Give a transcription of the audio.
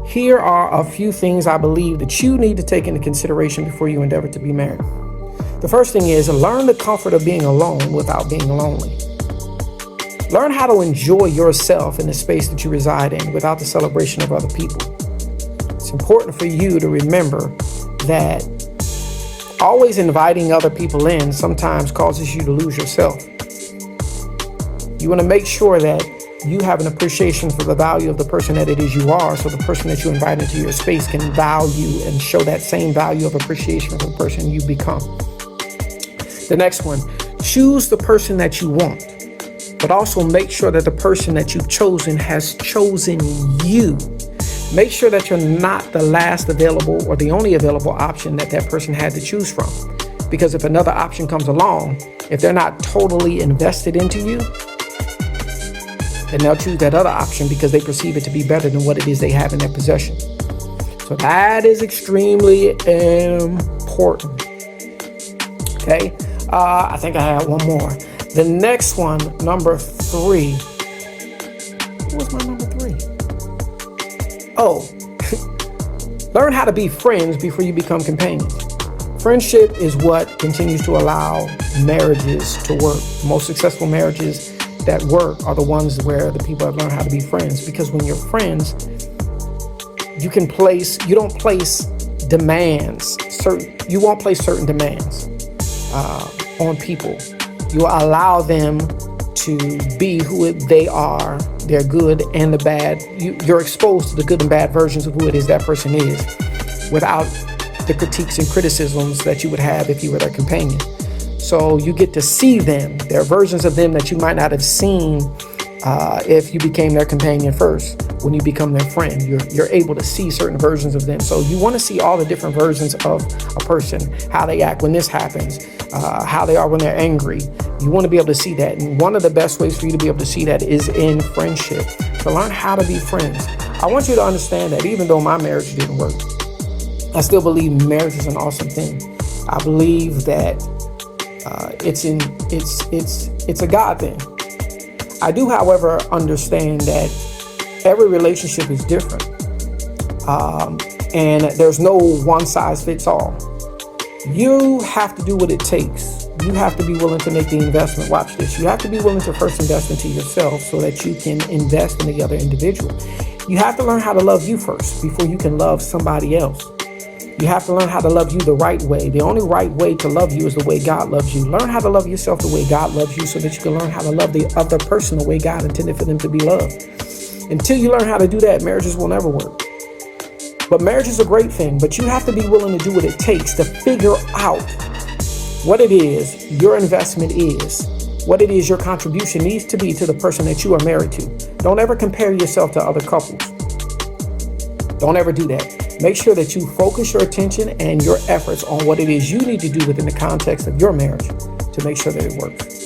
Here are a few things I believe that you need to take into consideration before you endeavor to be married. The first thing is learn the comfort of being alone without being lonely. Learn how to enjoy yourself in the space that you reside in without the celebration of other people. It's important for you to remember that always inviting other people in sometimes causes you to lose yourself. You want to make sure that you have an appreciation for the value of the person that it is you are, so the person that you invite into your space can value and show that same value of appreciation for the person you become. The next one, choose the person that you want, but also make sure that the person that you've chosen has chosen you. Make sure that you're not the last available or the only available option that person had to choose from. Because if another option comes along, if they're not totally invested into you, then they'll choose that other option because they perceive it to be better than what it is they have in their possession. So that is extremely important. Okay, I think I had one more. The next one, number 3. What was my number 3? Oh, learn how to be friends before you become companions. Friendship is what continues to allow marriages to work. Most successful marriages that work are the ones where the people have learned how to be friends. Because when you're friends, you don't place demands. You won't place certain demands on people. You allow them to be who they are, their good and the bad. You're exposed to the good and bad versions of who it is that person is without the critiques and criticisms that you would have if you were their companion. So you get to see them. There are versions of them that you might not have seen if you became their companion first. When you become their friend, you're able to see certain versions of them. So you want to see all the different versions of a person, how they act when this happens, how they are when they're angry. You want to be able to see that. And one of the best ways for you to be able to see that is in friendship. To learn how to be friends. I want you to understand that even though my marriage didn't work, I still believe marriage is an awesome thing. I believe that it's a God thing. I do, however, understand that every relationship is different, and there's no one size fits all. You have to do what it takes. You have to be willing to make the investment. Watch this. You have to be willing to first invest into yourself so that you can invest in the other individual. You have to learn how to love you first before you can love somebody else. You have to learn how to love you the right way. The only right way to love you is the way God loves you. Learn how to love yourself the way God loves you so that you can learn how to love the other person the way God intended for them to be loved. Until you learn how to do that, marriages will never work. But marriage is a great thing, but you have to be willing to do what it takes to figure out what it is your investment is, what it is your contribution needs to be to the person that you are married to. Don't ever compare yourself to other couples. Don't ever do that. Make sure that you focus your attention and your efforts on what it is you need to do within the context of your marriage to make sure that it works.